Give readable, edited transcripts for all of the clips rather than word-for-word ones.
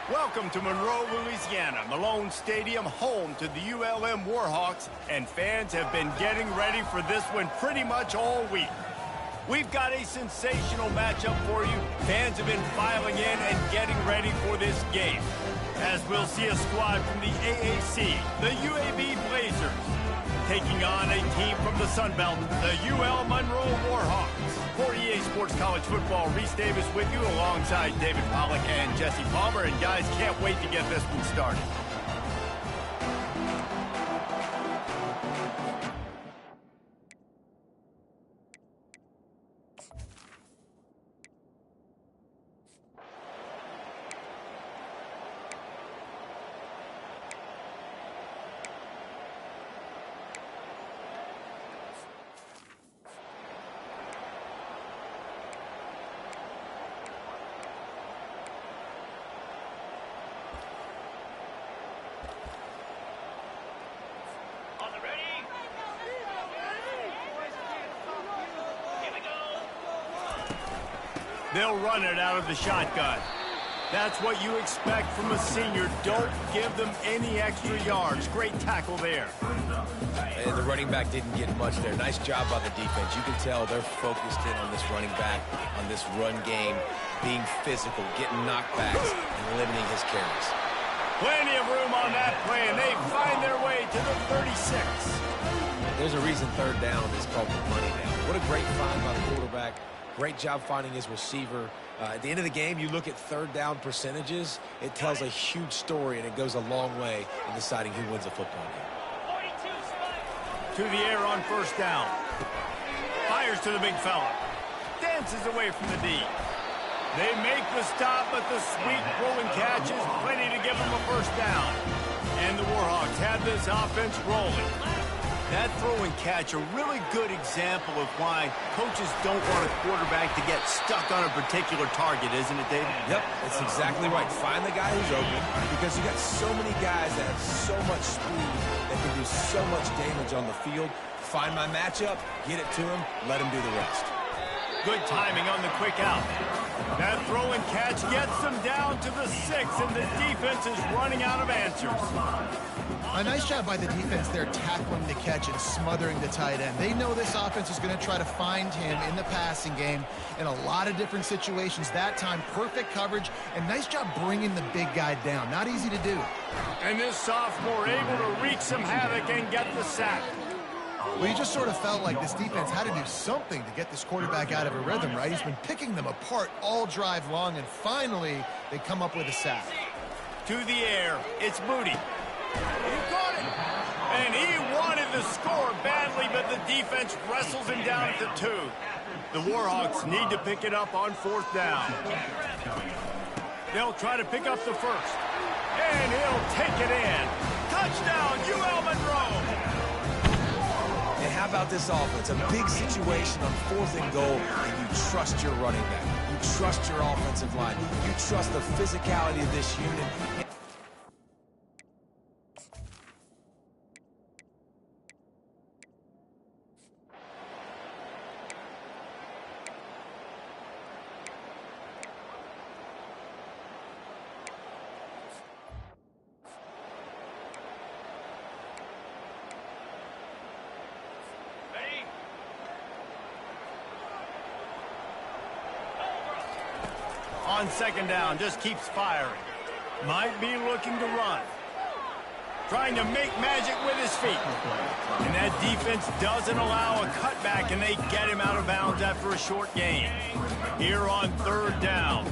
Welcome to Monroe, Louisiana, Malone Stadium, home to the ULM Warhawks, and fans have been getting ready for this one pretty much all week. We've got a sensational matchup for you. Fans have been filing in and getting ready for this game, as we'll see a squad from the AAC, the UAB Blazers, taking on a team from the Sun Belt, the UL Monroe Warhawks. For EA Sports College Football, Reese Davis with you alongside David Pollack and Jesse Palmer. And guys, can't wait to get this one started. They'll run it out of the shotgun. That's what you expect from a senior. Don't give them any extra yards. Great tackle there. And the running back didn't get much there. Nice job by the defense. You can tell they're focused in on this running back, on this run game, being physical, getting knockbacks, and limiting his carries. Plenty of room on that play, and they find their way to the 36. There's a reason third down is called the money down. What a great find by the quarterback. Great job finding his receiver. At the end of the game, you look at third down percentages. It tells a huge story, and it goes a long way in deciding who wins a football game. To the air on first down. Fires to the big fella. Dances away from the D. They make the stop, but the sweet throw and catch is plenty to give them a first down. And the Warhawks have this offense rolling. That throw and catch, a really good example of why coaches don't want a quarterback to get stuck on a particular target, isn't it, David? Yep, that's exactly right. Find the guy who's open, because you got so many guys that have so much speed that can do so much damage on the field. Find my matchup, get it to him, let him do the rest. Good timing on the quick out. That throw and catch gets them down to the 6, and the defense is running out of answers. A nice job by the defense there, tackling the catch and smothering the tight end. They know this offense is going to try to find him in the passing game in a lot of different situations. That time, perfect coverage, and nice job bringing the big guy down. Not easy to do. And this sophomore able to wreak some havoc and get the sack. Well, you just sort of felt like this defense had to do something to get this quarterback out of a rhythm, right? He's been picking them apart all drive long, and finally, they come up with a sack. To the air, it's Moody. He caught it, and he wanted the score badly, but the defense wrestles him down at the 2. The Warhawks need to pick it up on fourth down. They'll try to pick up the first, and he'll take it in. Touchdown, UL Monroe. And how about this offense? A big situation on 4th and goal, and you trust your running back. You trust your offensive line. You trust the physicality of this unit. On second down, just keeps firing. Might be looking to run. Trying to make magic with his feet. And that defense doesn't allow a cutback, and they get him out of bounds after a short gain. Here on third down.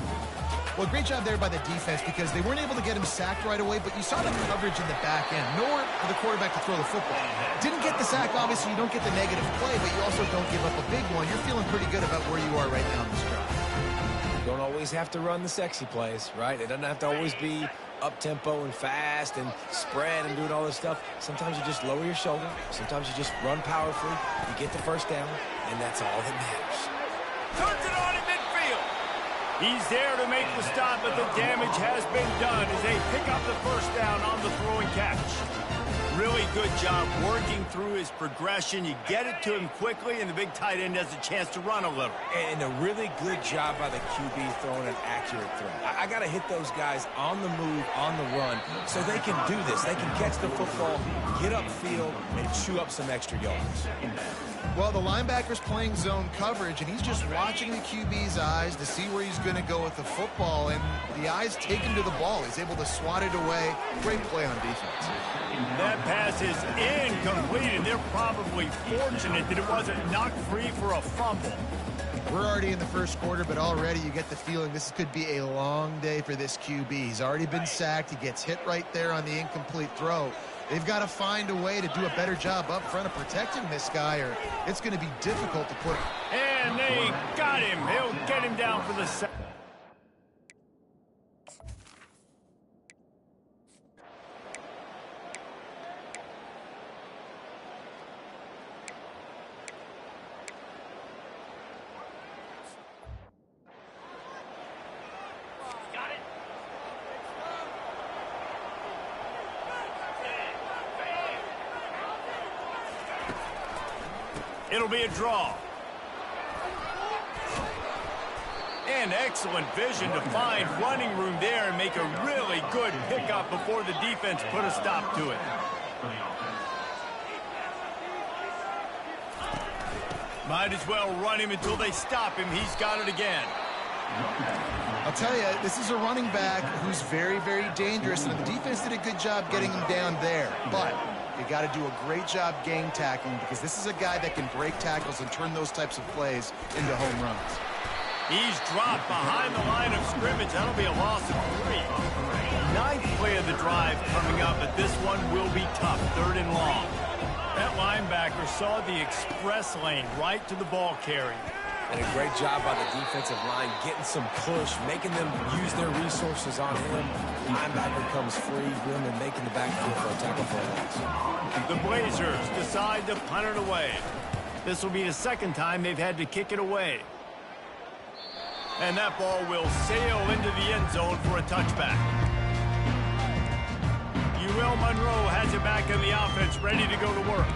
Well, great job there by the defense, because they weren't able to get him sacked right away, but you saw the coverage in the back end. Nowhere for the quarterback to throw the football. Didn't get the sack, obviously. You don't get the negative play, but you also don't give up a big one. You're feeling pretty good about where you are right now in this drive. Don't always have to run the sexy plays, right? It doesn't have to always be up-tempo and fast and spread and doing all this stuff. Sometimes you just lower your shoulder. Sometimes you just run powerfully. You get the first down, and that's all that matters. Turns it on in midfield. He's there to make the stop, but the damage has been done as they pick up the first down on the throw and catch. Really good job working through his progression. You get it to him quickly, and the big tight end has a chance to run a little. And a really good job by the QB throwing an accurate throw. I got to hit those guys on the move, on the run, so they can do this. They can catch the football, get upfield, and chew up some extra yards. Well, the linebacker's playing zone coverage, and he's just watching the QB's eyes to see where he's going to go with the football, and the eyes take him to the ball. He's able to swat it away. Great play on defense. That pass is incomplete, and they're probably fortunate that it wasn't knocked free for a fumble. We're already in the first quarter, but already you get the feeling this could be a long day for this QB. He's already been sacked. He gets hit right there on the incomplete throw. They've got to find a way to do a better job up front of protecting this guy, or it's going to be difficult to put him. And they got him. He'll get him down for the sack. It'll be a draw. And excellent vision to find running room there and make a really good pickup before the defense put a stop to it. Might as well run him until they stop him. He's got it again. I'll tell you, this is a running back who's very, very dangerous, and the defense did a good job getting him down there. But you got to do a great job game tackling, because this is a guy that can break tackles and turn those types of plays into home runs. He's dropped behind the line of scrimmage. That'll be a loss of 3. Ninth play of the drive coming up, but this one will be tough. 3rd and long. That linebacker saw the express lane right to the ball carrier. And a great job by the defensive line getting some push, making them use their resources on him. Linebacker comes free, room, and making the backfield for a tackle for a loss. The Blazers decide to punt it away. This will be the second time they've had to kick it away. And that ball will sail into the end zone for a touchback. UL Monroe has it back in the offense, ready to go to work.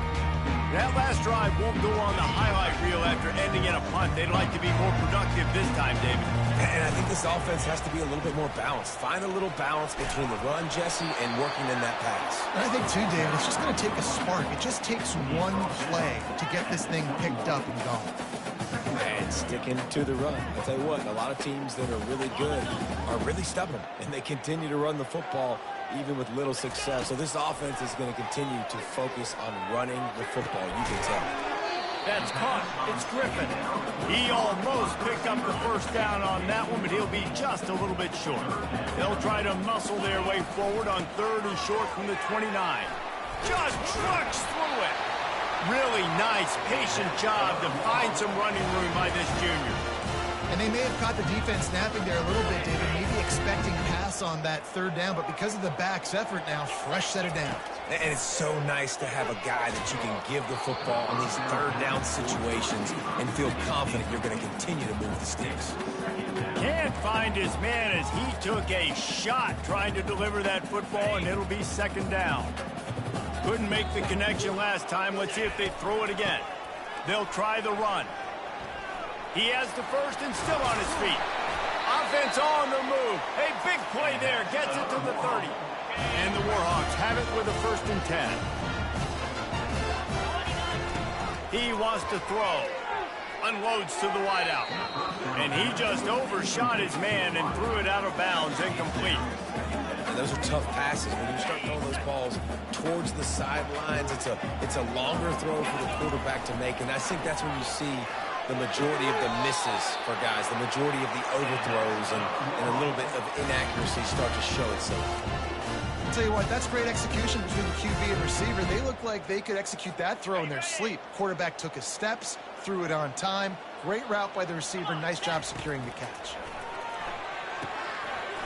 That last drive won't go on the highlight reel after ending in a punt. They'd like to be more productive this time, David. And I think this offense has to be a little bit more balanced. Find a little balance between the run, Jesse, and working in that pass. And I think, too, David, it's just going to take a spark. It just takes one play to get this thing picked up and gone. And sticking to the run. I'll tell you what, a lot of teams that are really good are really stubborn, and they continue to run the football even with little success. So this offense is going to continue to focus on running the football. You can tell. That's caught. It's Griffin. He almost picked up the first down on that one, but he'll be just a little bit short. They'll try to muscle their way forward on 3rd and short from the 29. Just trucks through it. Really nice, patient job to find some running room by this junior. And they may have caught the defense napping there a little bit, David, maybe expecting pass on that 3rd down, but because of the back's effort now, fresh set of downs. And it's so nice to have a guy that you can give the football on these 3rd down situations and feel confident you're going to continue to move the sticks. Can't find his man as he took a shot trying to deliver that football, and it'll be 2nd down. Couldn't make the connection last time. Let's see if they throw it again. They'll try the run. He has the first and still on his feet. Offense on the move. A big play there. Gets it to the 30. And the Warhawks have it with a 1st and 10. He wants to throw. Unloads to the wideout. And he just overshot his man and threw it out of bounds, incomplete. And those are tough passes. When you start throwing those balls towards the sidelines, it's a longer throw for the quarterback to make. And I think that's when you see the majority of the misses for guys, the majority of the overthrows and a little bit of inaccuracy start to show itself. I'll tell you what, that's great execution between the QB and receiver. They look like they could execute that throw in their sleep. Quarterback took his steps, threw it on time. Great route by the receiver. Nice job securing the catch.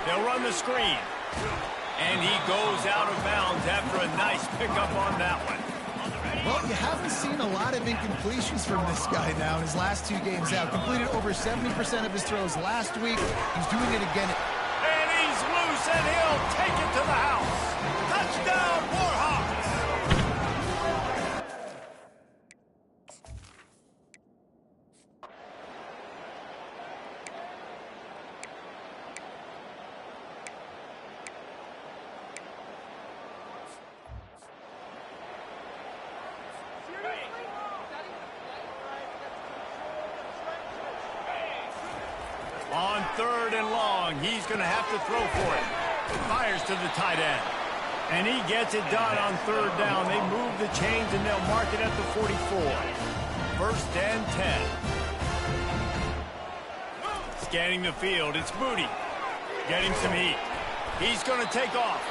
They'll run the screen. And he goes out of bounds after a nice pickup on that one. Well, you haven't seen a lot of incompletions from this guy now in his last 2 games out. Completed over 70% of his throws last week. He's doing it again. And he's loose, and he'll take it to the house. Touchdown, Warhawks! 3rd and long. He's going to have to throw for it. Fires to the tight end. And he gets it done on 3rd down. They move the chains, and they'll mark it at the 44. 1st and 10. Scanning the field, it's Moody. Getting some heat. He's going to take off.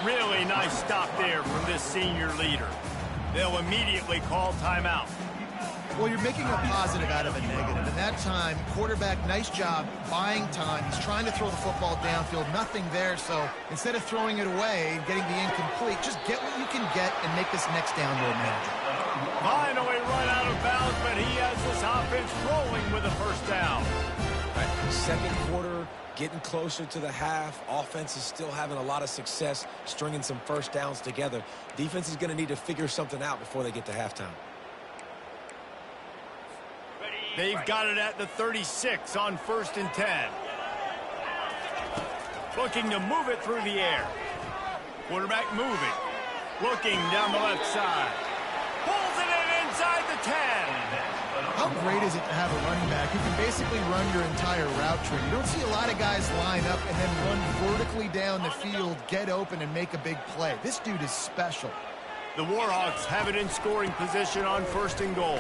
Really nice stop there from this senior leader. They'll immediately call timeout. Well, you're making a positive out of a negative. And that time, quarterback, nice job buying time. He's trying to throw the football downfield. Nothing there. So instead of throwing it away and getting the incomplete, just get what you can get and make this next down more manageable. Finally run out of bounds, but he has this offense rolling with a 1st down. Right. Second quarter, getting closer to the half. Offense is still having a lot of success stringing some 1st downs together. Defense is going to need to figure something out before they get to halftime. They've got it at the 36 on 1st and 10. Looking to move it through the air. Quarterback moving. Looking down the left side. Pulls it in inside the 10. How great is it to have a running back who can basically run your entire route tree? You don't see a lot of guys line up and then run vertically down the field, get open, and make a big play. This dude is special. The Warhawks have it in scoring position on 1st and goal.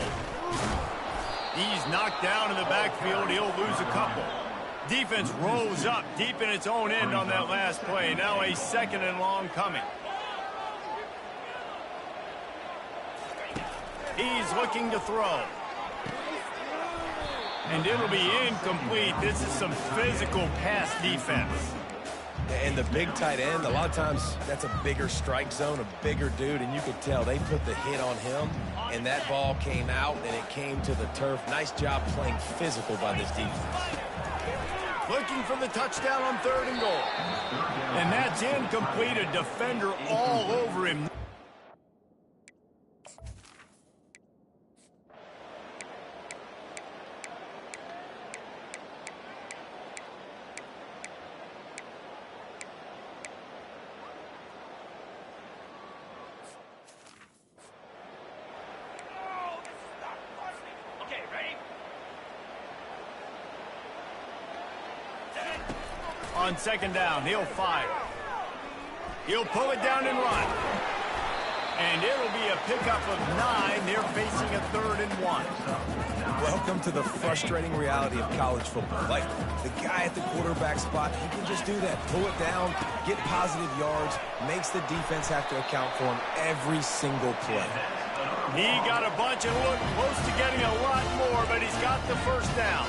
He's knocked down in the backfield. He'll lose a couple. Defense rolls up deep in its own end on that last play. Now a 2nd and long coming. He's looking to throw. And it'll be incomplete. This is some physical pass defense. And the big tight end, a lot of times that's a bigger strike zone, a bigger dude, and you could tell they put the hit on him, and that ball came out, and it came to the turf. Nice job playing physical by this defense. Looking for the touchdown on 3rd and goal. And that's incomplete. A defender all over him. On 2nd down, he'll fire. He'll pull it down and run. And it'll be a pickup of 9. They're facing a 3rd and 1. Welcome to the frustrating reality of college football. Like, the guy at the quarterback spot, he can just do that. Pull it down, get positive yards, makes the defense have to account for him every single play. He got a bunch and looked close to getting a lot more, but he's got the 1st down.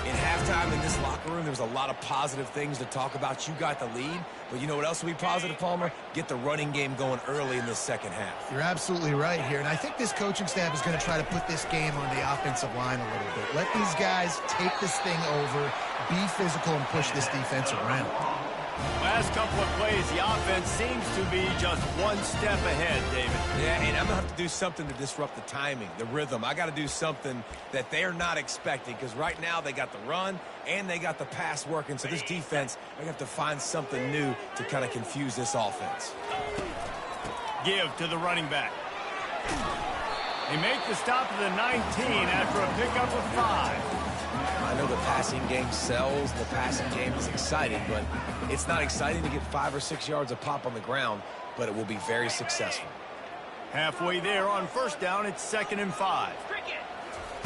In halftime in this locker room, there was a lot of positive things to talk about. You got the lead, but you know what else will be positive, Palmer? Get the running game going early in the 2nd half. You're absolutely right here, and I think this coaching staff is going to try to put this game on the offensive line a little bit. Let these guys take this thing over, be physical, and push this defense around. Last couple of plays, the offense seems to be just one step ahead, David. Yeah, and I'm going to have to do something to disrupt the timing, the rhythm. I got to do something that they're not expecting, because right now they got the run and they got the pass working. So this defense, they have to find something new to kind of confuse this offense. Give to the running back. They make the stop at the 19 after a pickup of 5. I know the passing game sells, the passing game is exciting, but it's not exciting to get 5 or 6 yards a pop on the ground, but it will be very successful. Halfway there on 1st down, it's 2nd and 5.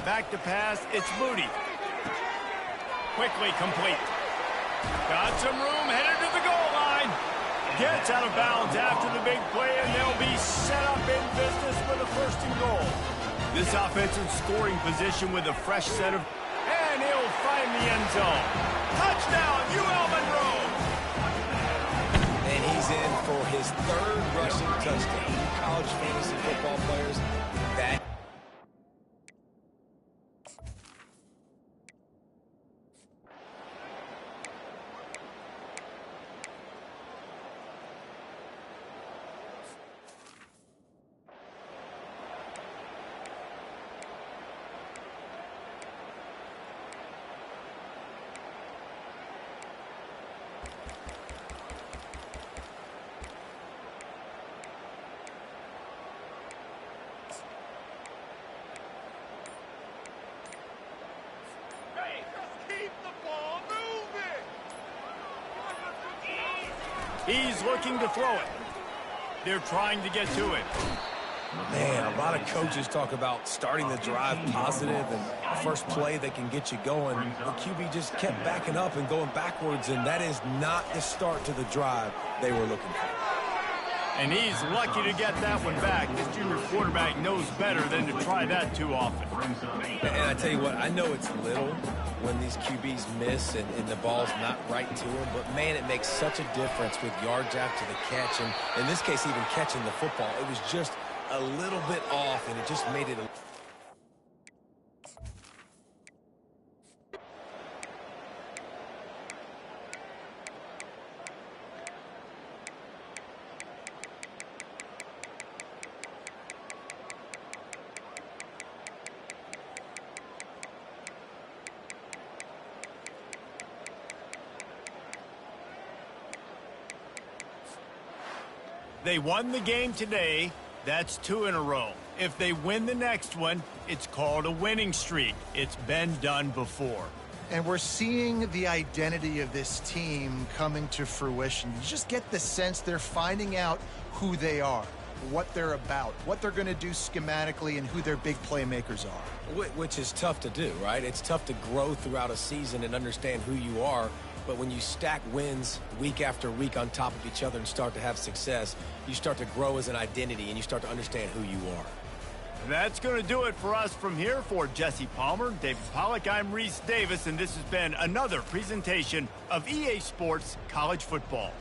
Back to pass, it's Moody. Quickly complete. Got some room, headed to the goal line. Gets out of bounds after the big play, and they'll be set up in business with a 1st and goal. This offense in scoring position with a fresh set of... And he'll find the end zone. Touchdown, UL Monroe. And he's in for his 3rd rushing touchdown. College fantasy football players, that... He's looking to throw it. They're trying to get to it. Man, a lot of coaches talk about starting the drive positive and first play that can get you going. The QB just kept backing up and going backwards, and that is not the start to the drive they were looking for. And he's lucky to get that one back. This junior quarterback knows better than to try that too often. And I tell you what, I know it's little when these QBs miss and the ball's not right to them, but man, it makes such a difference with yards after the catch, and in this case, even catching the football. It was just a little bit off, and it just made it They won the game today. That's 2 in a row. If they win the next one, it's called a winning streak. It's been done before. And we're seeing the identity of this team coming to fruition. You just get the sense they're finding out who they are, what they're about, what they're going to do schematically, and who their big playmakers are. which is tough to do, right? It's tough to grow throughout a season and understand who you are. But when you stack wins week after week on top of each other and start to have success, you start to grow as an identity and you start to understand who you are. That's going to do it for us from here. For Jesse Palmer, David Pollack, I'm Reese Davis, and this has been another presentation of EA Sports College Football.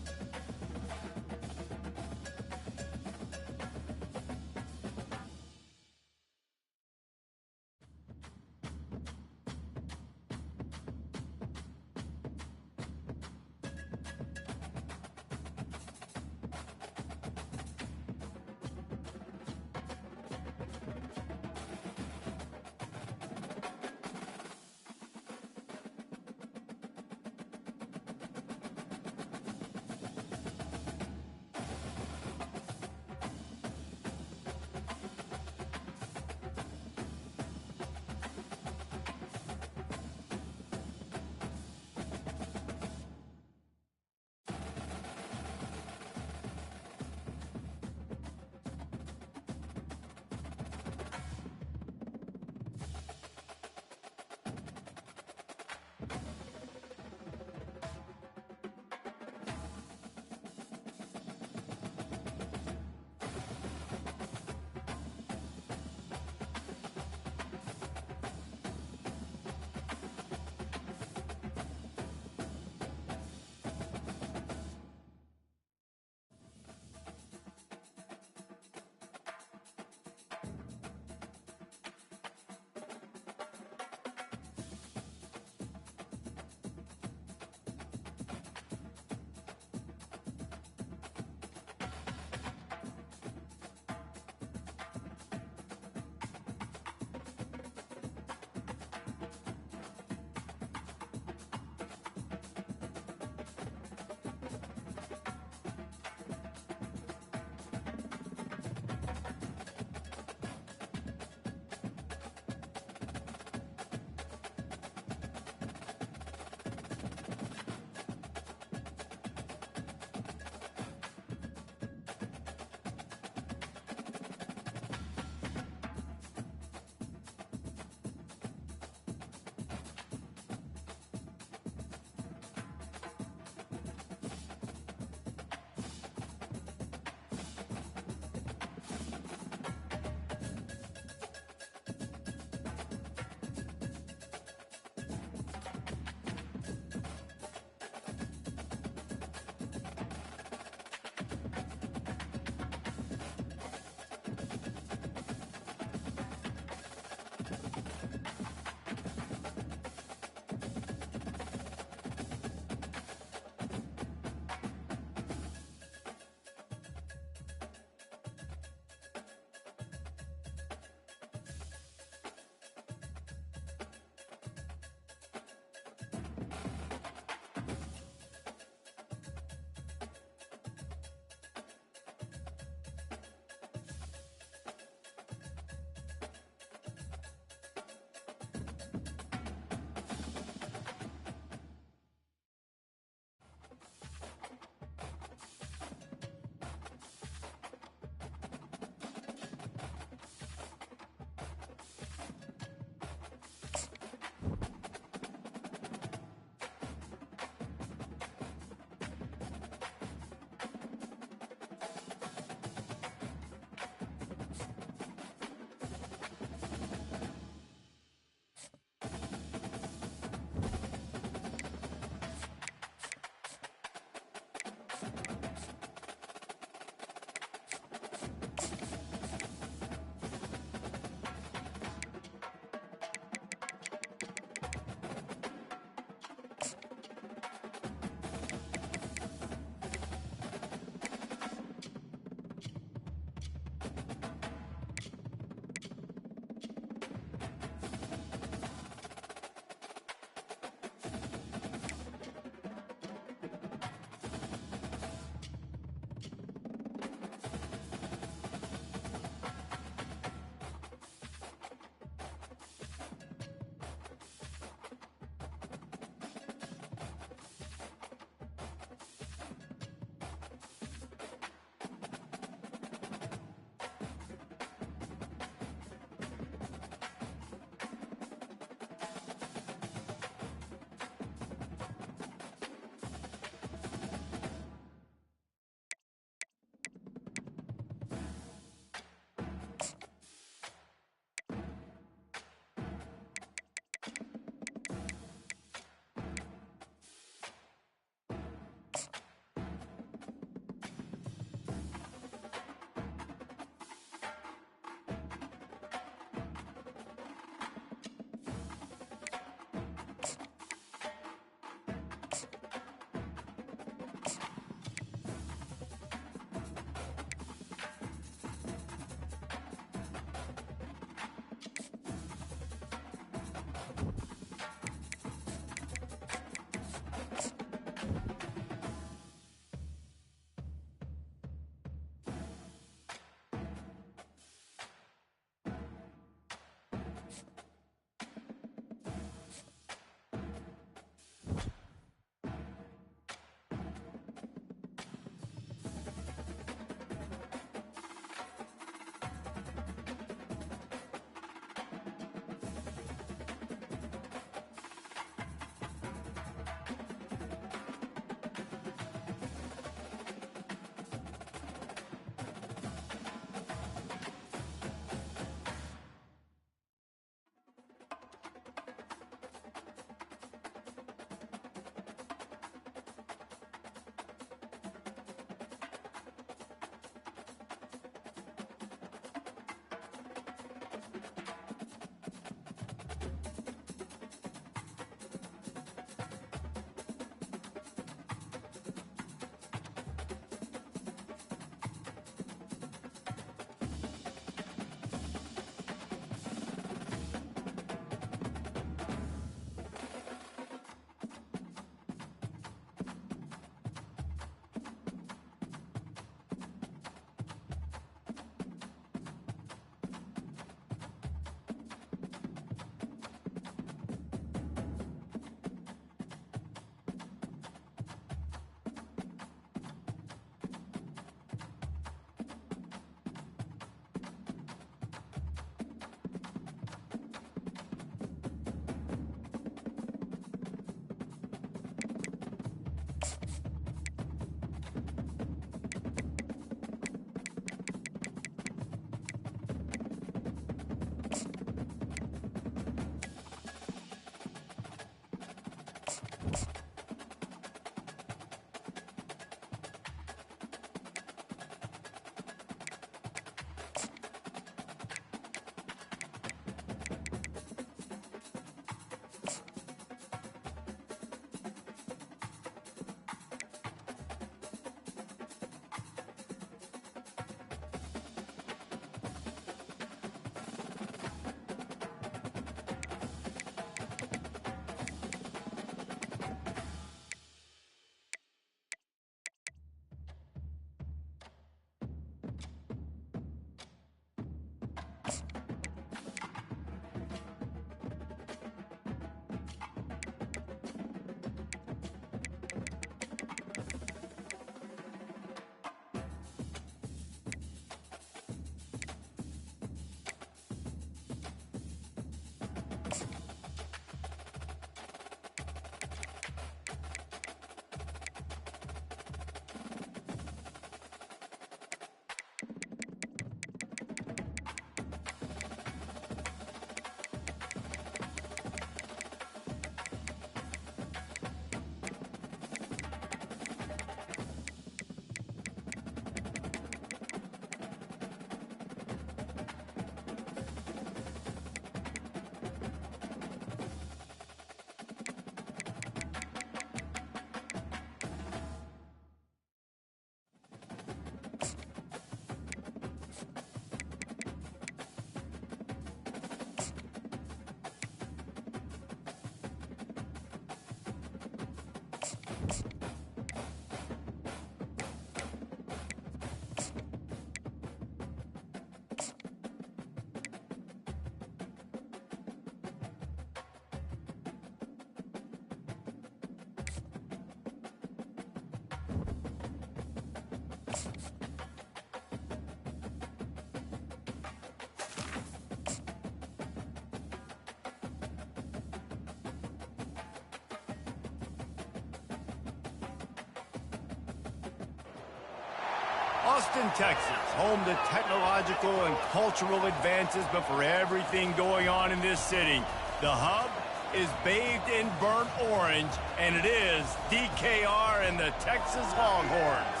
Austin, Texas, home to technological and cultural advances, but for everything going on in this city, the hub is bathed in burnt orange, and it is DKR and the Texas Longhorns.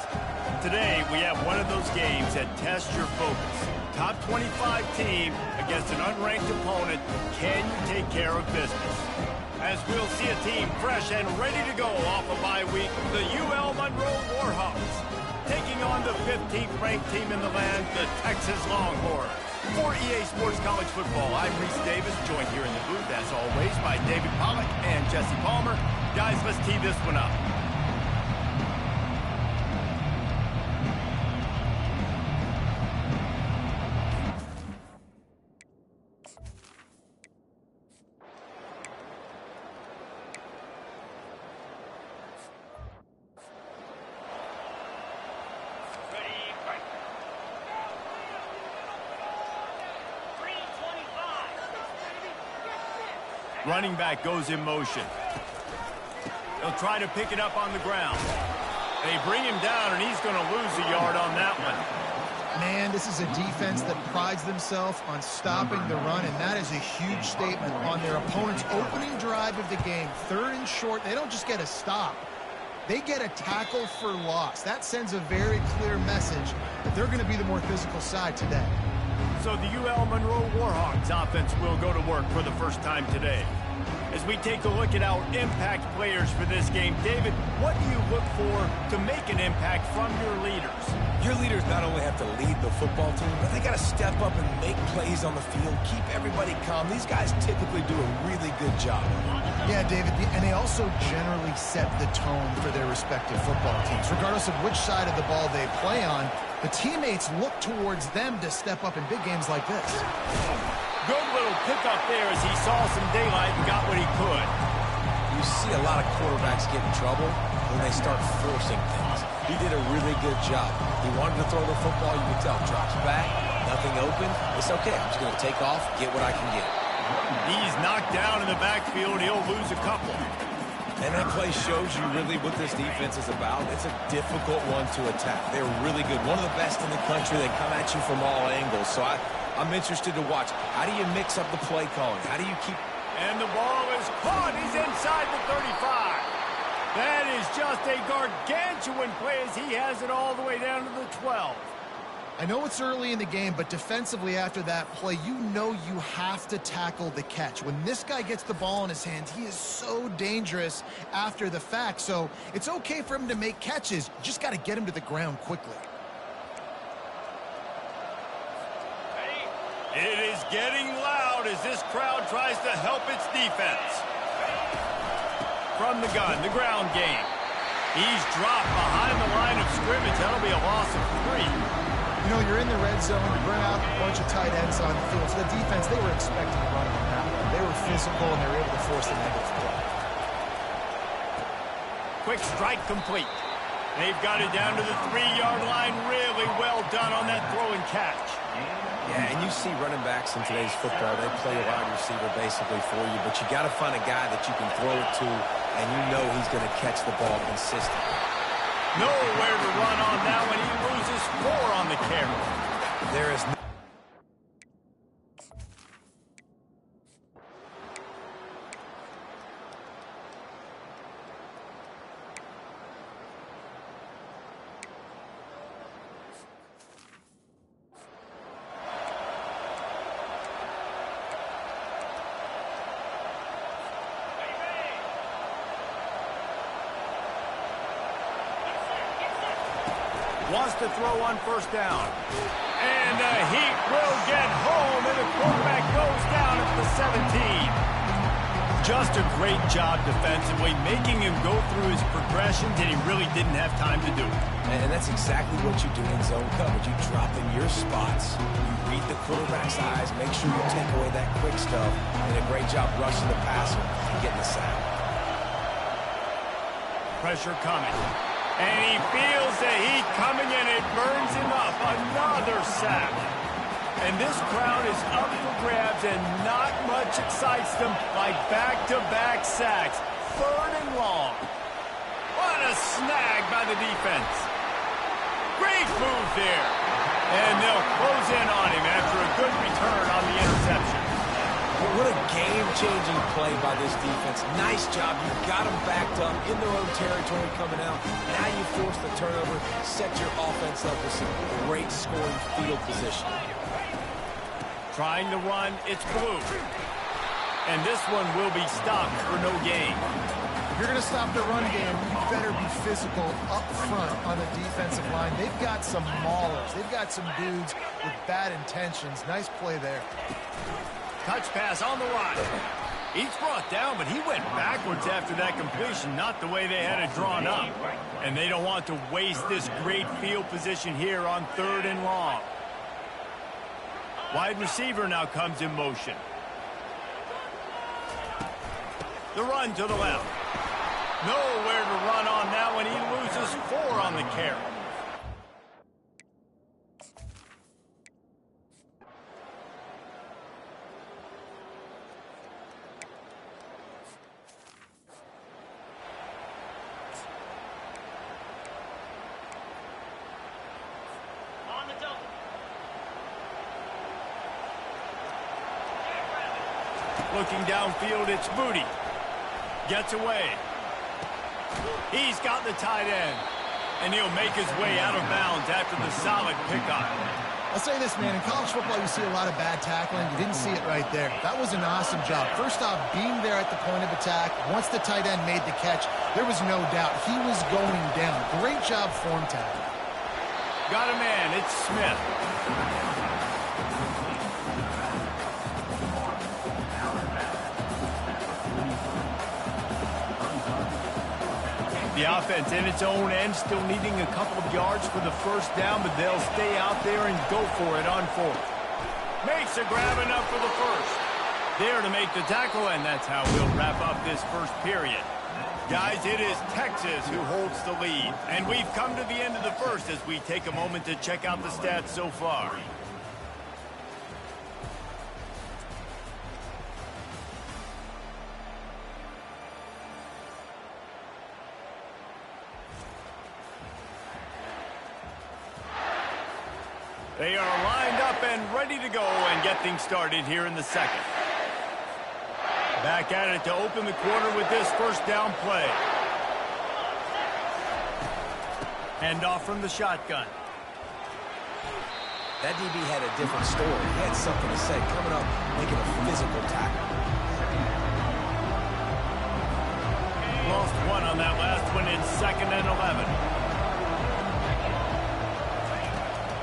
Today, we have one of those games that tests your focus. Top 25 team against an unranked opponent. Can you take care of business? As we'll see a team fresh and ready to go off a bye week, the UL Monroe Warhawks, taking on the 15th ranked team in the land, the Texas Longhorns. For EA Sports College Football, I'm Reese Davis, joined here in the booth, as always, by David Pollack and Jesse Palmer. Guys, let's tee this one up. Running back goes in motion. They'll try to pick it up on the ground. They bring him down, and he's going to lose a yard on that one. Man, this is a defense that prides themselves on stopping the run, and that is a huge statement on their opponent's opening drive of the game. 3rd and short, they don't just get a stop. They get a tackle for loss. That sends a very clear message that they're going to be the more physical side today. So the UL Monroe Warhawks offense will go to work for the first time today. As we take a look at our impact players for this game, David, what do you look for to make an impact from your leaders? Your leaders not only have to lead the football team, but they got to step up and make plays on the field, keep everybody calm. These guys typically do a really good job. Yeah, David, and they also generally set the tone for their respective football teams. Regardless of which side of the ball they play on, the teammates look towards them to step up in big games like this. Good little pickup there as he saw some daylight and got what he could. You see a lot of quarterbacks get in trouble when they start forcing things. He did a really good job. He wanted to throw the football. You can tell. Drops back, nothing open. It's okay. I'm just going to take off, get what I can get. He's knocked down in the backfield. He'll lose a couple. And that play shows you really what this defense is about. It's a difficult one to attack. They're really good. One of the best in the country. They come at you from all angles. So I'm interested to watch. How do you mix up the play calling? How do you keep... And the ball is caught. He's inside the 35. That is just a gargantuan play as he has it all the way down to the 12. I know it's early in the game, but defensively after that play, you know you have to tackle the catch. When this guy gets the ball in his hands, he is so dangerous after the fact. So it's okay for him to make catches. You just got to get him to the ground quickly. It is getting loud as this crowd tries to help its defense. From the gun, the ground game. He's dropped behind the line of scrimmage. That'll be a loss of 3. You know, you're in the red zone, you bring out a bunch of tight ends on the field. So the defense, they were expecting to run on that one. They were physical, and they were able to force the negative play. Quick strike complete. They've got it down to the 3-yard line. Really well done on that throw and catch. Yeah, and you see running backs in today's football, they play a wide receiver basically for you, but you got to find a guy that you can throw it to, and you know he's going to catch the ball consistently. Nowhere to run on that one. He loses 4 on the carry. There is no... Wants to throw on first down. And he will get home, and the quarterback goes down at the 17. Just a great job defensively, making him go through his progressions, and he really didn't have time to do it. And that's exactly what you do in zone coverage. You drop in your spots, you read the quarterback's eyes, make sure you take away that quick stuff, and a great job rushing the passer and getting the sack. Pressure coming. And he feels the heat coming, and it burns him up. Another sack. And this crowd is up for grabs, and not much excites them like back-to-back sacks. 3rd and long. What a snag by the defense. Great move there. And they'll close in on him after a good return on the interception. What a game-changing play by this defense. Nice job. You got them backed up in their own territory coming out. Now you force the turnover, set your offense up with some great scoring field position. Trying to run, it's blue. And this one will be stopped for no gain. If you're going to stop the run game, you better be physical up front on the defensive line. They've got some maulers. They've got some dudes with bad intentions. Nice play there. Touch pass on the run. He's brought down, but he went backwards after that completion, not the way they had it drawn up. And they don't want to waste this great field position here on 3rd and long. Wide receiver now comes in motion. The run to the left. Nowhere to run on that one. He loses 4 on the carry. Looking downfield, it's Moody. Gets away. He's got the tight end. And he'll make his way out of bounds after the solid pickup. I'll say this, man. In college football, you see a lot of bad tackling. You didn't see it right there. That was an awesome job. First off, being there at the point of attack. Once the tight end made the catch, there was no doubt he was going down. Great job form tackling. Got a man. It's Smith. The offense in its own end, still needing a couple of yards for the first down, but they'll stay out there and go for it on 4th. Makes a grab enough for the first. There to make the tackle, and that's how we'll wrap up this first period. Guys, it is Texas who holds the lead, and we've come to the end of the first as we take a moment to check out the stats so far. They are lined up and ready to go and get things started here in the second. Back at it to open the quarter with this first down play. Hand off from the shotgun. That DB had a different story. He had something to say, coming up, making a physical tackle. Lost one on that last one in 2nd and 11.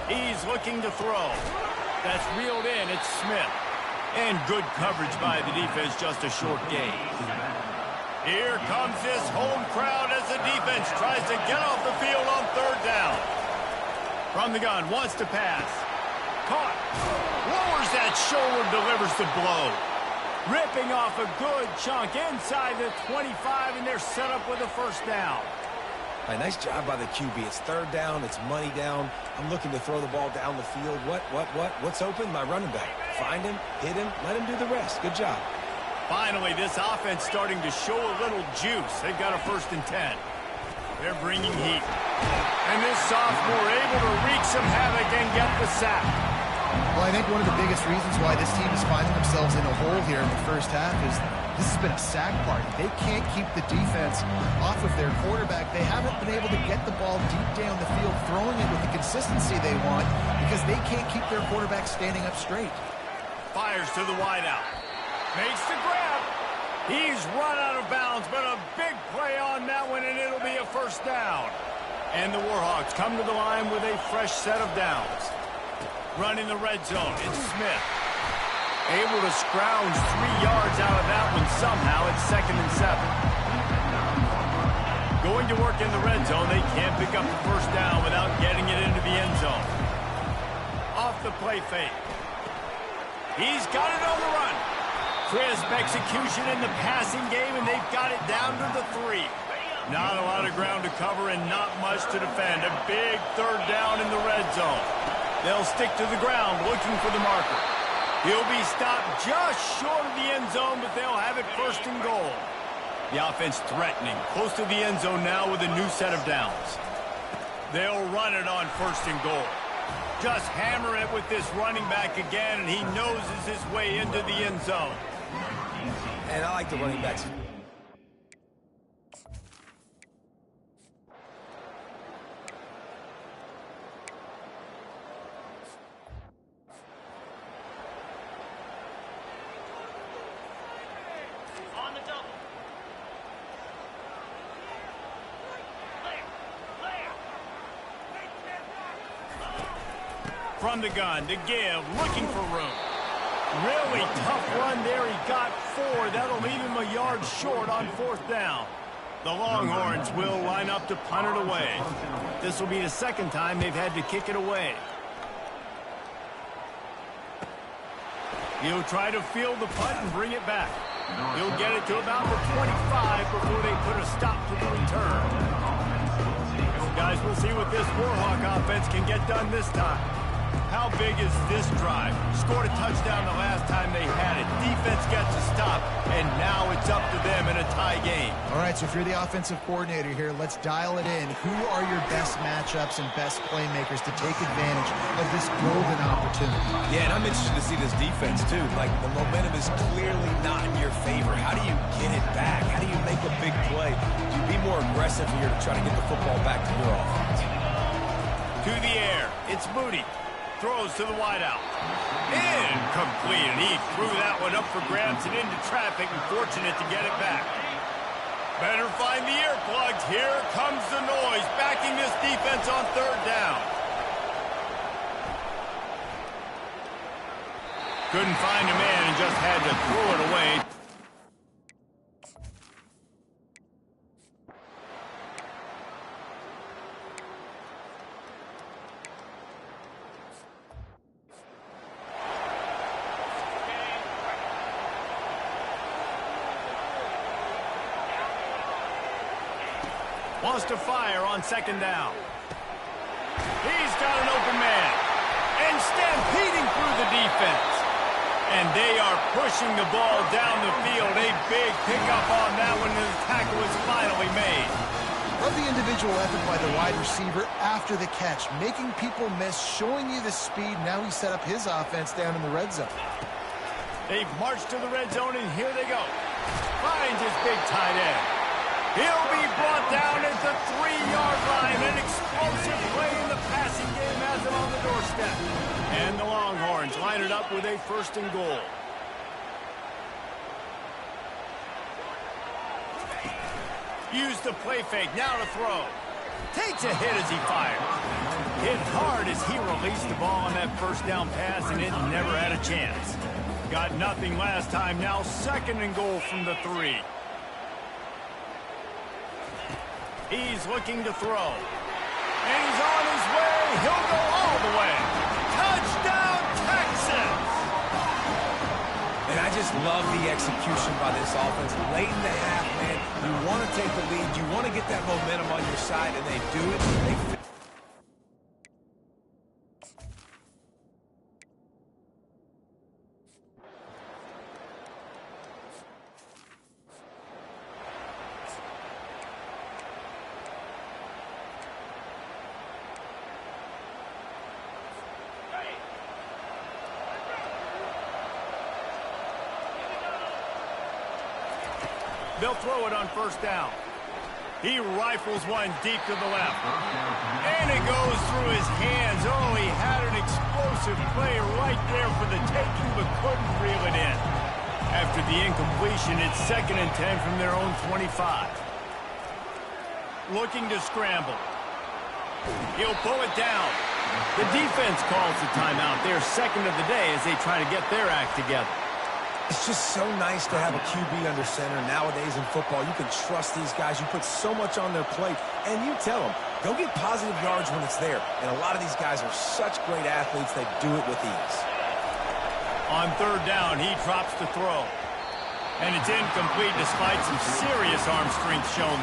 He's looking to throw. That's reeled in. It's Smith. And good coverage by the defense, just a short gain. Here comes this home crowd as the defense tries to get off the field on 3rd down. From the gun, wants to pass. Caught. Lowers that shoulder, delivers the blow. Ripping off a good chunk inside the 25, and they're set up with a first down. All right, nice job by the QB. It's 3rd down. It's money down. I'm looking to throw the ball down the field. What's open? My running back. Find him, hit him, let him do the rest. Good job. Finally, this offense starting to show a little juice. They've got a 1st and 10. They're bringing heat. And this sophomore able to wreak some havoc and get the sack. Well, I think one of the biggest reasons why this team is finding themselves in a hole here in the first half is this has been a sack party. They can't keep the defense off of their quarterback. They haven't been able to get the ball deep down the field, throwing it with the consistency they want because they can't keep their quarterback standing up straight. Fires to the wideout. Makes the grab. He's run out of bounds, but a big play on that one, and it'll be a first down. And the Warhawks come to the line with a fresh set of downs. Running the red zone, it's Smith. Able to scrounge 3 yards out of that one somehow. It's 2nd and 7. Going to work in the red zone. They can't pick up the first down without getting it into the end zone. Off the play fake. He's got it on the run. Crisp execution in the passing game, and they've got it down to the 3. Not a lot of ground to cover and not much to defend. A big 3rd down in the red zone. They'll stick to the ground looking for the marker. He'll be stopped just short of the end zone, but they'll have it 1st and goal. The offense threatening, close to the end zone now with a new set of downs. They'll run it on 1st and goal. Just hammer it with this running back again, and he noses his way into the end zone. And I like the running backs. From the gun to give, looking for room. Really tough run there. He got 4. That'll leave him a yard short on 4th down. The Longhorns will line up to punt it away. This will be the 2nd time they've had to kick it away. He'll try to field the punt and bring it back. He'll get it to about the 25 before they put a stop to the return. So guys, we'll see what this Warhawk offense can get done this time. How big is this drive? Scored a touchdown the last time they had it. Defense gets a stop, and now it's up to them in a tie game. All right, so if you're the offensive coordinator here, let's dial it in. Who are your best matchups and best playmakers to take advantage of this golden opportunity? Yeah, and I'm interested to see this defense, too. Like, the momentum is clearly not in your favor. How do you get it back? How do you make a big play? Do you be more aggressive here to try to get the football back to your offense? To the air, it's Moody. Throws to the wideout. Incomplete, and he threw that one up for grabs and into traffic, and fortunate to get it back. Better find the earplugs. Here comes the noise, backing this defense on 3rd down. Couldn't find a man and just had to throw it away. Wants to fire on 2nd down. He's got an open man. And stampeding through the defense. And they are pushing the ball down the field. A big pickup on that one, and the tackle is finally made. Love the individual effort by the wide receiver after the catch, making people miss, showing you the speed. Now he set up his offense down in the red zone. They've marched to the red zone, and here they go. Finds his big tight end. He'll be brought down at the 3-yard line. An explosive play in the passing game has him on the doorstep. And the Longhorns line it up with a 1st and goal. Use the play fake, now to throw. Takes a hit as he fires. Hit hard as he released the ball on that 1st down pass, and it never had a chance. Got nothing last time, now 2nd and goal from the 3. He's looking to throw. And he's on his way. He'll go all the way. Touchdown, Texas! And I just love the execution by this offense. Late in the half, man, you want to take the lead. You want to get that momentum on your side, and they do it. They'll throw it on 1st down. He rifles one deep to the left. And it goes through his hands. Oh, he had an explosive play right there for the taking, but couldn't reel it in. After the incompletion, it's 2nd and 10 from their own 25. Looking to scramble. He'll pull it down. The defense calls the timeout. They're 2nd of the day as they try to get their act together. It's just so nice to have a QB under center. Nowadays in football, you can trust these guys. You put so much on their plate, and you tell them, go get positive yards when it's there. And a lot of these guys are such great athletes, they do it with ease. On 3rd down, he drops the throw. And it's incomplete despite some serious arm strength shown.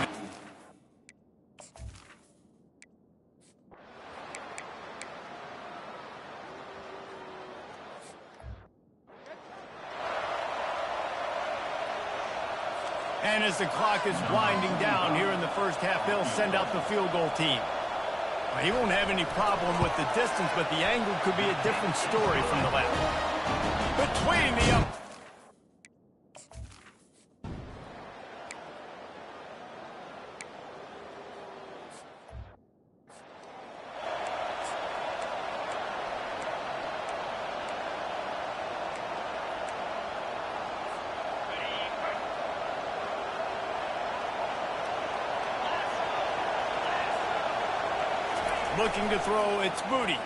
And as the clock is winding down here in the 1st half, they'll send out the field goal team. Well, he won't have any problem with the distance, but the angle could be a different story from the left. Between the up. Looking to throw, it's Moody.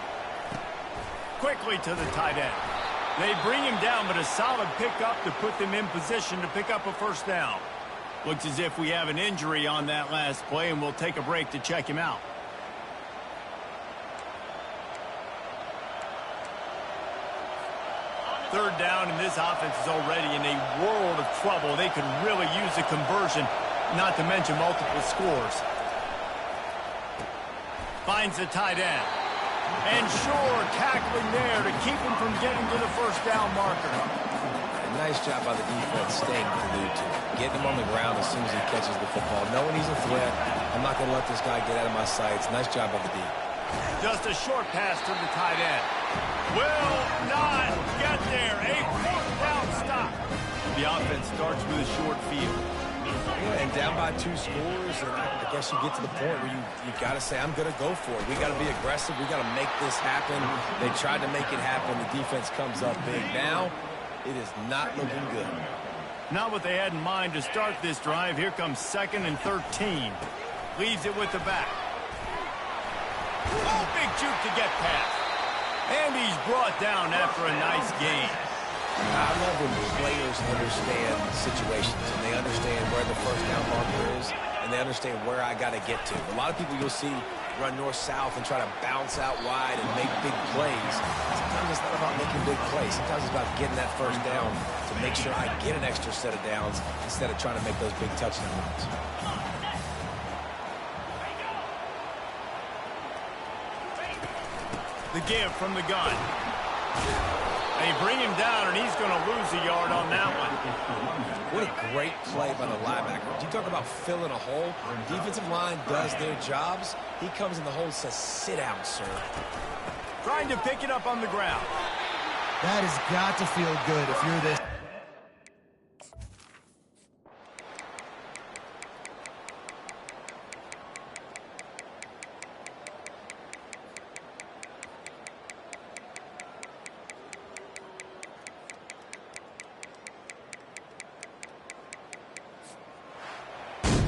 Quickly to the tight end. They bring him down, but a solid pickup to put them in position to pick up a 1st down. Looks as if we have an injury on that last play, and we'll take a break to check him out. Third down, and this offense is already in a world of trouble. They could really use a conversion, not to mention multiple scores. Finds the tight end. And sure, tackling there to keep him from getting to the 1st down marker. Nice job by the defense staying glued to him. Getting him on the ground as soon as he catches the football. Knowing he's a threat, I'm not going to let this guy get out of my sights. Nice job by the D. Just a short pass to the tight end. Will not get there. A 4th down stop. The offense starts with a short field. Yeah, and down by 2 scores, and I guess you get to the point where you got to say, I'm going to go for it. We got to be aggressive. We got to make this happen. They tried to make it happen. The defense comes up big. Now, it is not looking good. Not what they had in mind to start this drive. Here comes 2nd and 13. Leaves it with the back. Oh, big juke to get past. And he's brought down after a nice gain. I love when players understand situations and they understand where the 1st down marker is and they understand where I got to get to. A lot of people you'll see run north-south and try to bounce out wide and make big plays. Sometimes it's not about making big plays. Sometimes it's about getting that 1st down to make sure I get an extra set of downs instead of trying to make those big touchdown runs. The give from the gun. They bring him down, and he's going to lose a yard on that one. What a great play by the linebacker. You talk about filling a hole. Defensive line does their jobs. He comes in the hole and says, sit down, sir. Trying to pick it up on the ground. That has got to feel good if you're this.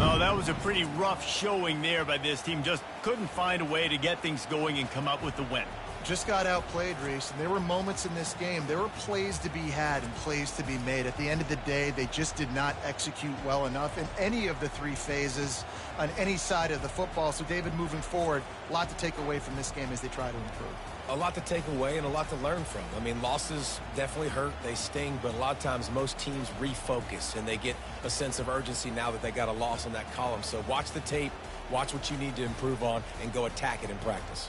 Oh, that was a pretty rough showing there by this team. Just couldn't find a way to get things going and come up with the win. Just got outplayed, Reese, and there were moments in this game. There were plays to be had and plays to be made. At the end of the day, they just did not execute well enough in any of the three phases on any side of the football. So, David, moving forward, a lot to take away from this game as they try to improve. A lot to take away and a lot to learn from. I mean, losses definitely hurt. They sting, but a lot of times most teams refocus and they get a sense of urgency now that they got a loss on that column. So watch the tape, watch what you need to improve on, and go attack it in practice.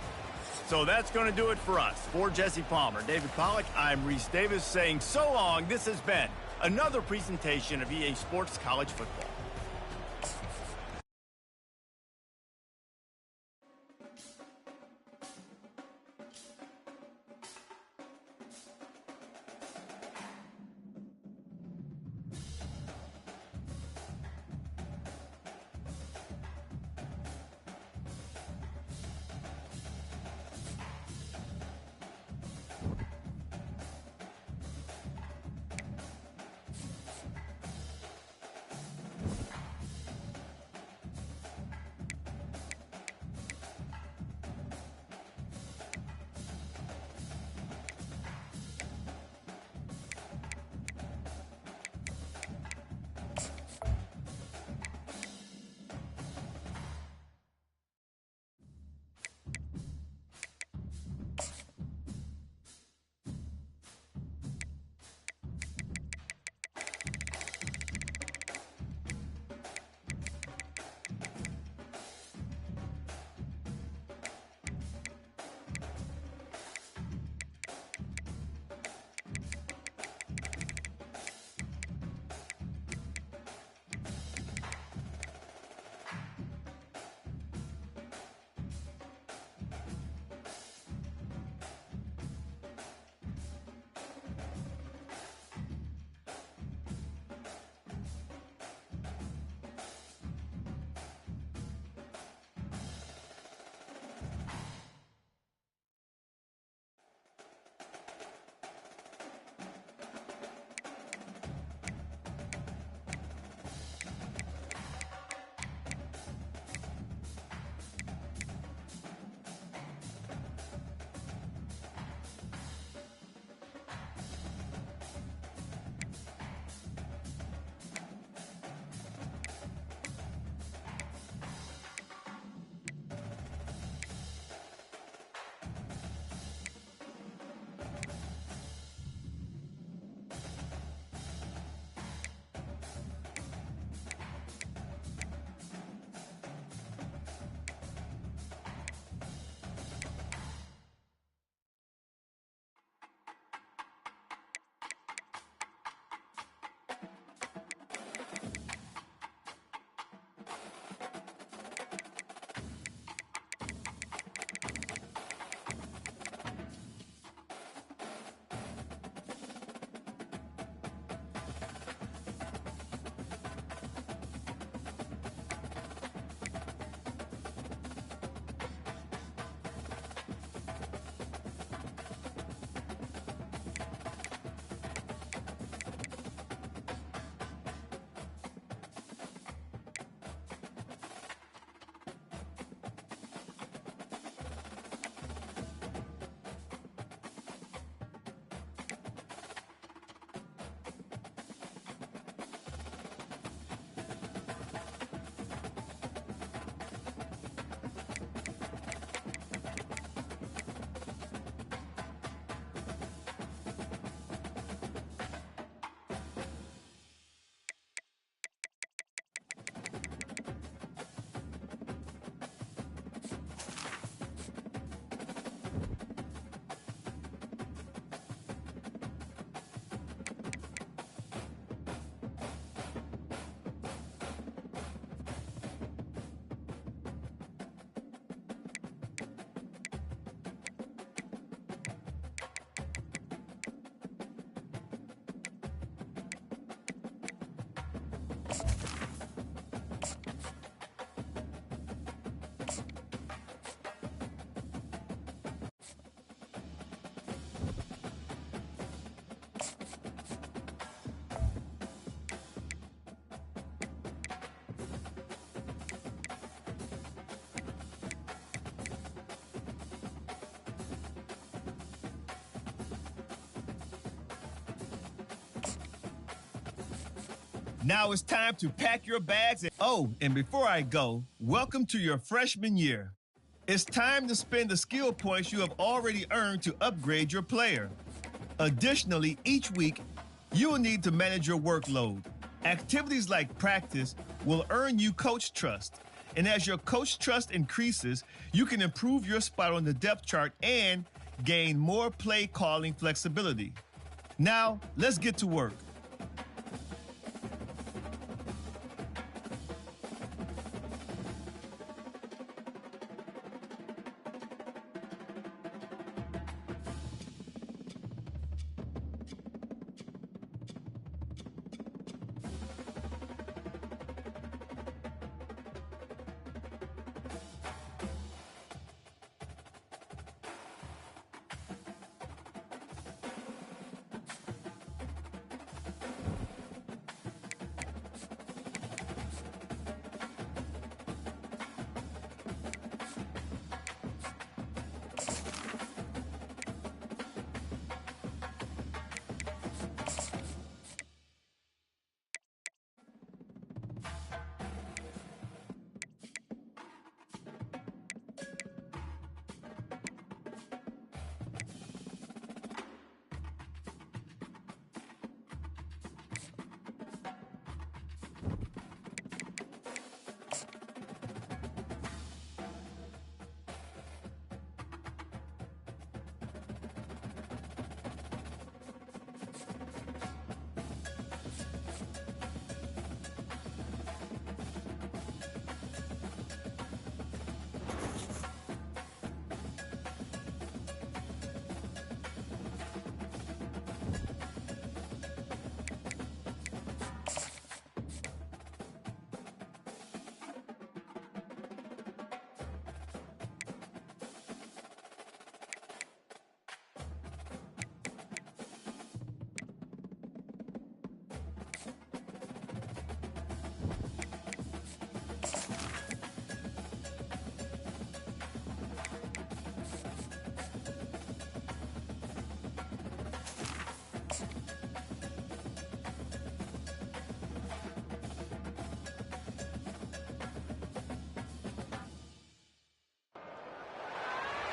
So that's going to do it for us. For Jesse Palmer, David Pollack, I'm Reese Davis saying so long. This has been another presentation of EA Sports College Football. Now it's time to pack your bags. Oh, and before I go, welcome to your freshman year. It's time to spend the skill points you have already earned to upgrade your player. Additionally, each week, you will need to manage your workload. Activities like practice will earn you coach trust. And as your coach trust increases, you can improve your spot on the depth chart and gain more play calling flexibility. Now, let's get to work.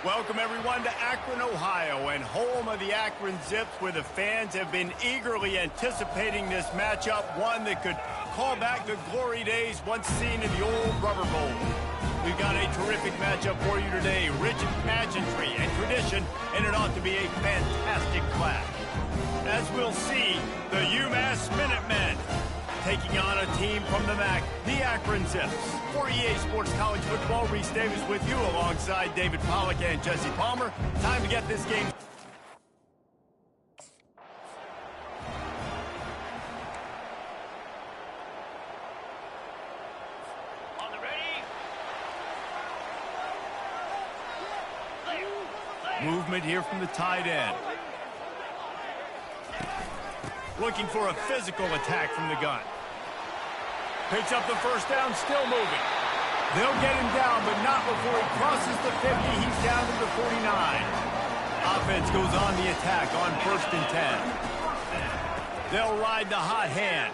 Welcome, everyone, to Akron, Ohio, and home of the Akron Zips, where the fans have been eagerly anticipating this matchup, one that could call back the glory days once seen in the old Rubber Bowl. We've got a terrific matchup for you today, rich in pageantry and tradition, and it ought to be a fantastic clash. As we'll see, the UMass Minutemen taking on a team from the MAC, the Akron Zips. For EA Sports College Football, Reese Davis with you alongside David Pollack and Jesse Palmer. Time to get this game. On the ready. Movement here from the tight end. Looking for a physical attack from the gun. Picks up the first down, still moving. They'll get him down, but not before he crosses the 50. He's down to the 49. Offense goes on the attack on 1st and 10. They'll ride the hot hand.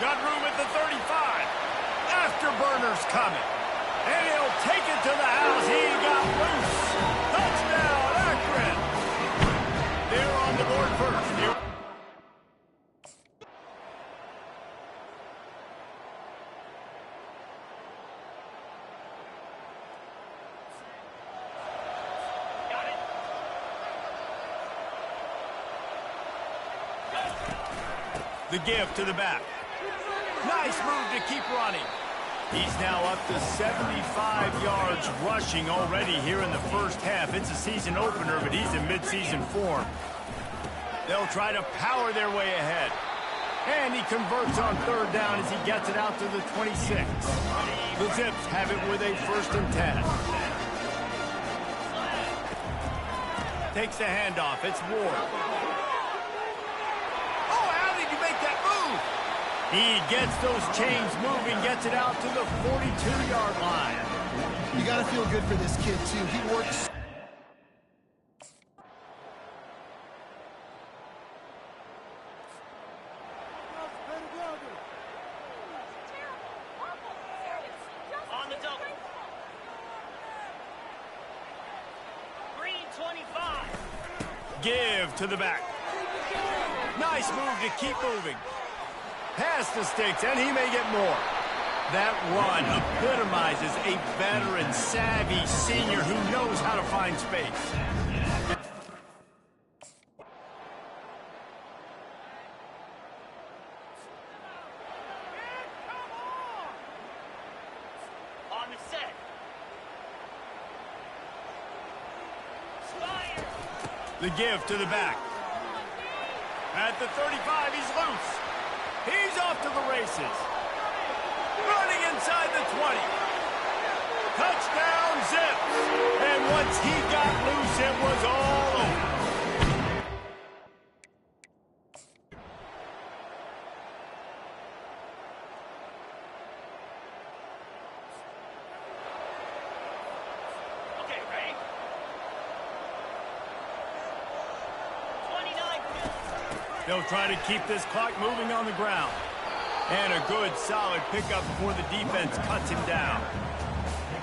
Got room at the 35. Afterburner's coming. And he'll take it to the house. He got loose. Touchdown, Akron. They're on the board first. The give to the back. Nice move to keep running. He's now up to 75 yards rushing already here in the first half. It's a season opener, but he's in midseason form. They'll try to power their way ahead. And he converts on third down as he gets it out to the 26. The Zips have it with a 1st and 10. Takes the handoff. It's Ward. Oh, how did he make that move? He gets those chains moving, gets it out to the 42-yard line. You got to feel good for this kid, too. He works. On the double. Green 25. Give to the back. Nice move to keep moving. Past the sticks, and he may get more. That run epitomizes a veteran, savvy senior who knows how to find space. On the set. Fire. The give to the back. At the 35, he's loose. He's off to the races. Running inside the 20. Touchdown, Zips. And once he got loose, it was all over. Okay, ready? 29 minutes. They'll try to keep this clock moving on the ground. And a good, solid pickup before the defense cuts him down.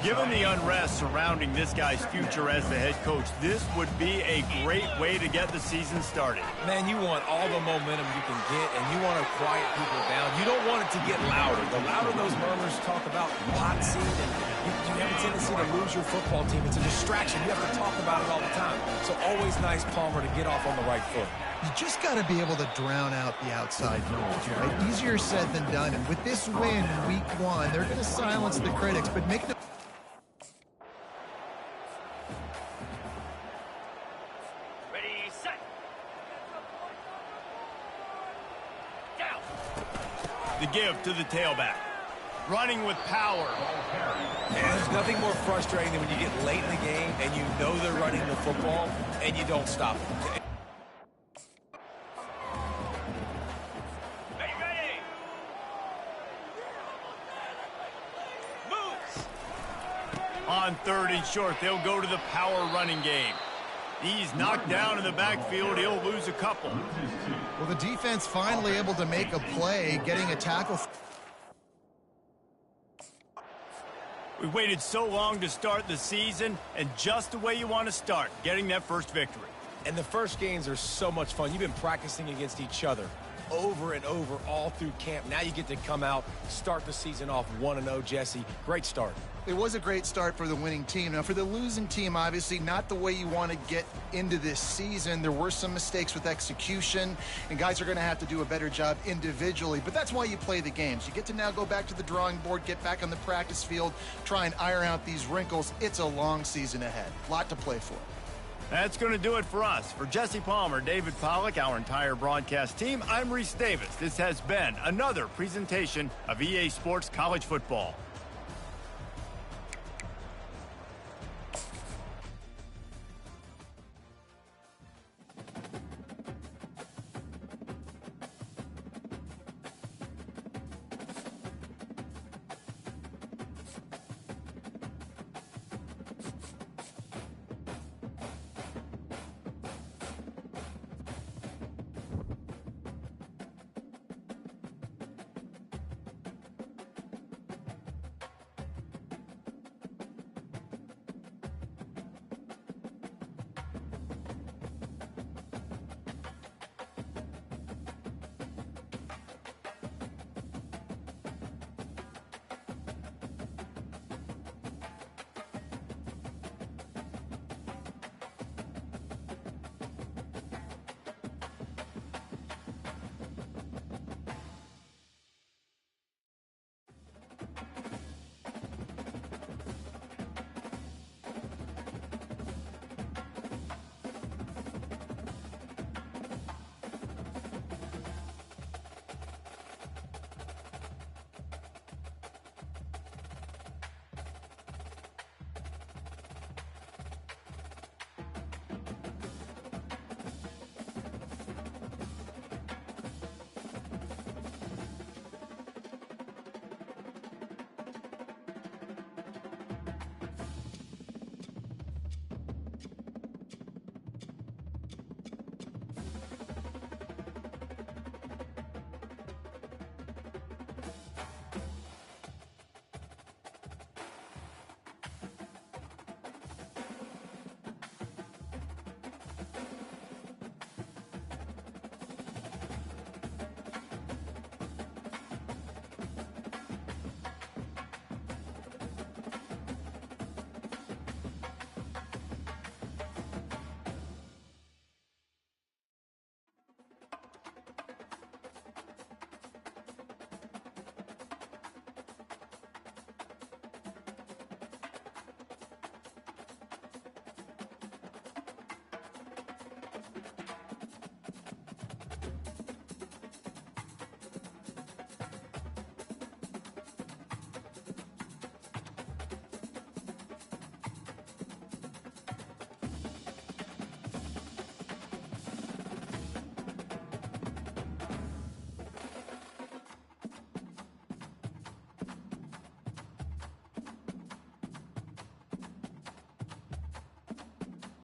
Given the unrest surrounding this guy's future as the head coach, this would be a great way to get the season started. Man, you want all the momentum you can get, and you want to quiet people down. You don't want it to get louder. The louder those murmurs talk about hot seat, and you have a tendency to lose your football team. It's a distraction. You have to talk about it all the time. So always nice, Palmer, to get off on the right foot. You just got to be able to drown out the outside noise, right? Easier said than done. And with this win in week 1, they're going to silence the critics, but make the... Ready, set. Down. The give to the tailback. Running with power. And there's nothing more frustrating than when you get late in the game and you know they're running the football and you don't stop them. Ready. Moves. On 3rd and short, they'll go to the power running game. He's knocked down in the backfield. He'll lose a couple. Well, the defense finally able to make a play, getting a tackle. We waited so long to start the season, and just the way you want to start, getting that first victory. And the first games are so much fun. You've been practicing against each other over and over all through camp. Now you get to come out, start the season off 1-0, Jesse. Great start. It was a great start for the winning team. Now, for the losing team, obviously not the way you want to get into this season. There were some mistakes with execution, and guys are going to have to do a better job individually. But that's why you play the games. You get to now go back to the drawing board, get back on the practice field, try and iron out these wrinkles. It's a long season ahead. A lot to play for. That's going to do it for us. For Jesse Palmer, David Pollack, our entire broadcast team, I'm Reese Davis. This has been another presentation of EA Sports College Football.